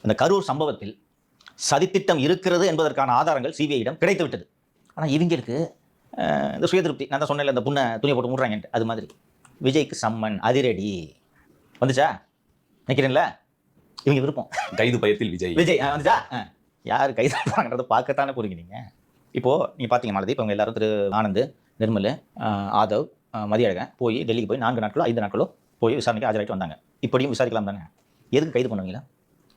அந்த கரூர் சம்பவத்தில் சதித்திட்டம் இருக்கிறது என்பதற்கான ஆதாரங்கள் சிபிஐயிடம் கிடைத்து விட்டது. ஆனால் இவங்களுக்கு இந்த சுயதிருப்தி, நான் தான் சொன்னேன் இந்த புண்ணை துணியை போட்டு மூடுறாங்கன்ட்டு, அது மாதிரி விஜய்க்கு சம்மன் அதிரடி வந்துச்சா நினைக்கிறேன்ல. இவங்க விருப்பம் கைது பயத்தில் விஜய் வந்துச்சா. யார் கைது பண்ணுறாங்கிறத பார்க்கத்தானே போறீங்க நீங்கள். இப்போது நீங்கள் பார்த்தீங்க மாலதி, இப்போ அவங்க எல்லாரும் திரு ஆனந்த், நிர்மல், ஆதவ், மதியழகன் போய் டெல்லிக்கு போய் 4 நாட்களோ 5 நாட்களோ போய் விசாரணைக்கு ஆஜராகிட்டு வந்தாங்க. இப்படியும் விசாரிக்கலாம் தானே. எதுக்கு கைது பண்ணுவீங்களா?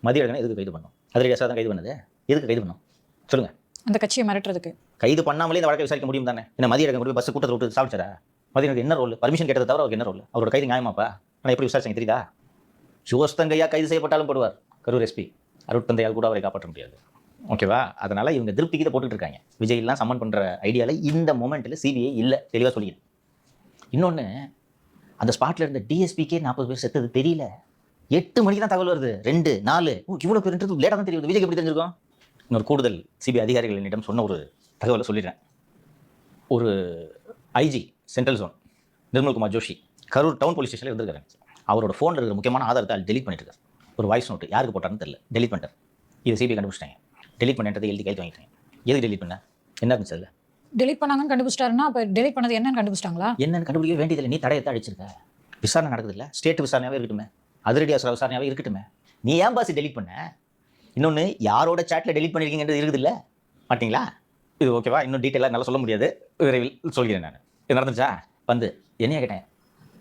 மதியழகனை எதுக்கு கைது பண்ணோம்? அதிரடி தான் கைது பண்ணது. எதுக்கு கைது பண்ணோம் சொல்லுங்கள்? அந்த கட்சியை மிரட்டுறதுக்கு. கைது பண்ணாமலே இந்த வழக்கை விசாரிக்க முடியும் தானே. என்ன மதியழகன் கூட பஸ் கூட்டத்தில் விட்டு சாப்பிச்சாரா? மதியனுக்கு என்ன ரோல்? பர்மிஷன் கேட்டதை தவிர அவருக்கு என்ன ரோல்? அவரோட கைது நியாயமாப்பா? ஆனால் எப்படி விசாரிச்சாங்க தெரியுதா? ஜோஸ்தங்கையா கைது செய்யப்பட்டாலும் போடுவார் கரூர் எஸ்பி. அருட்தந்தையால் கூட அவரை காப்பாற்ற முடியாது. ஓகேவா? அதனால் இவங்க திருப்திக்கு இதை போட்டுட்டு இருக்காங்க. விஜய்லாம் சம்மன் பண்ணுற ஐடியாவில் இந்த மொமெண்ட்டில் சிபிஐ இல்லை, தெளிவாக சொல்லிக்கிறேன். இன்னொன்று, அந்த ஸ்பாட்டில் இருந்த டிஎஸ்பிக்கே 40 பேர் செத்தது தெரியல. 8 மணிக்கு தான் தகவல் வருது. 2, 4 இவ்வளோ பேருன்றது லேட்டாக தான் தெரியுது. விஜய்க்கு எப்படி தெரிஞ்சிருக்கும்? இன்னொரு கூடுதல் சிபிஐ அதிகாரிகள் என்னிடம் சொன்ன ஒரு தகவலை சொல்லிடுறேன். ஒரு IG central zone Nirmalkumar Joshi Karur town police ஸ்டேஷனில் இருந்திருக்காரு. அவரோட ஃபோனில் இருக்கிற முக்கியமான ஆதாரத்தை டெலிட் பண்ணிட்டு இருக்காரு. ஒரு வாய்ஸ் நோட்டு யாருக்கு போட்டாருன்னு தெரியல, டெலிட் பண்ணிட்டார். இது சிபிஐ கண்டுபிடிச்சிட்டாங்க. டெலிட் பண்ணிட்டதை எழுதி கைது வாங்கிட்டாங்க. எதுக்கு டெலிட் பண்ண? என்ன இருந்துச்சு அதில்? டெலிட் பண்ணாங்கன்னு கண்டுபிடிச்சிட்டாருன்னா அப்போ டெலிட் பண்ணது என்னன்னு கண்டுபிடிச்சிட்டாங்களா? என்னன்னு கண்டுபிடிக்க வேண்டியதில்லை. நீ தடையத்தை அடிச்சிருக்க. விசாரணை நடக்குது இல்லை, ஸ்டேட் விசாரணையாகவே இருக்கட்டுமே, அதிரடி அவசர விசாரணையாகவே இருக்கட்டுமே. நீ ஏன் பாசி டெலிட் பண்ண? இன்னொன்று, யாரோட சாட்டில் டெலிட் பண்ணியிருக்கீங்கன்றது இருக்குது இல்லை மாட்டிங்களா? இது ஓகேவா? இன்னும் டீட்டெயிலாக நல்லா சொல்ல முடியாது, விரைவில் சொல்கிறேன். நான் இது நடந்துச்சா வந்து என்னையா கேட்டேன்,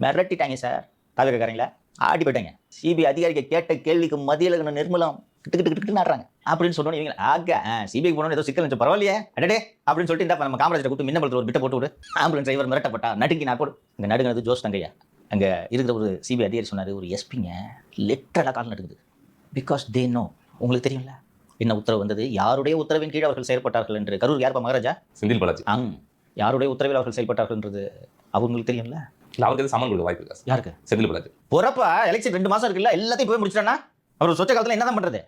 மிரட்டிட்டாங்க சார் தாலுக்காரங்களா, ஆடி போயிட்டாங்க. சிபிஐ அதிகாரிக்கு கேட்ட கேள்விக்கு மதியழகன் நிர்மலம் கிட்டு நாடுறாங்க அப்படின்னு சொன்னோன்னு இவங்க ஆக சிபிஐக்கு போனோன்னு ஏதோ சிக்கல் இருந்துச்சு, பரவாயில்லையே அடடே அப்படின்னு சொல்லிட்டு இந்த நம்ம காமராஜரை கூப்பிட்டு மின்னம்பலத்தில் ஒரு பிட்டை போட்டு விடு, ஆம்புலன்ஸ் டிரைவர் மிரட்டப்பட்டா நடுங்கி நான் போடு. அங்கே நடுங்கிறது ஜோஸ் தங்கையா. அங்கே இருக்கிற ஒரு சிபிஐ அதிகாரி சொன்னார், ஒரு எஸ்பிங்க லிட்டரலாக கால் நடுக்குது. பிகாஸ் தே நோ, உங்களுக்கு தெரியும்ல என்ன உத்தரவு வந்தது, யாருடைய உத்தரவின் கீழ் அவர்கள் செயல்பட்டார்கள் என்று. கரூர் யார்ப்பா? மகாராஜா செந்தில் பாலாஜி. யாருடைய உத்தரவில் அவர்கள் செயல்பட்டார்கள்ன்றது அவங்களுக்கு தெரியும்ல. அவருக்கு சம்மன் கொடுக்க வாய்ப்பு இருக்கா? யாருக்கு? செந்தில் பாலாஜி. பொறப்பா எலெக்ஷன் 2 மாதம் இருக்குல்ல, எல்லாத்தையும் போய் முடிச்சிட்டானா அவர் சொச்ச காலத்தில் என்ன தான் பண்ணுறது?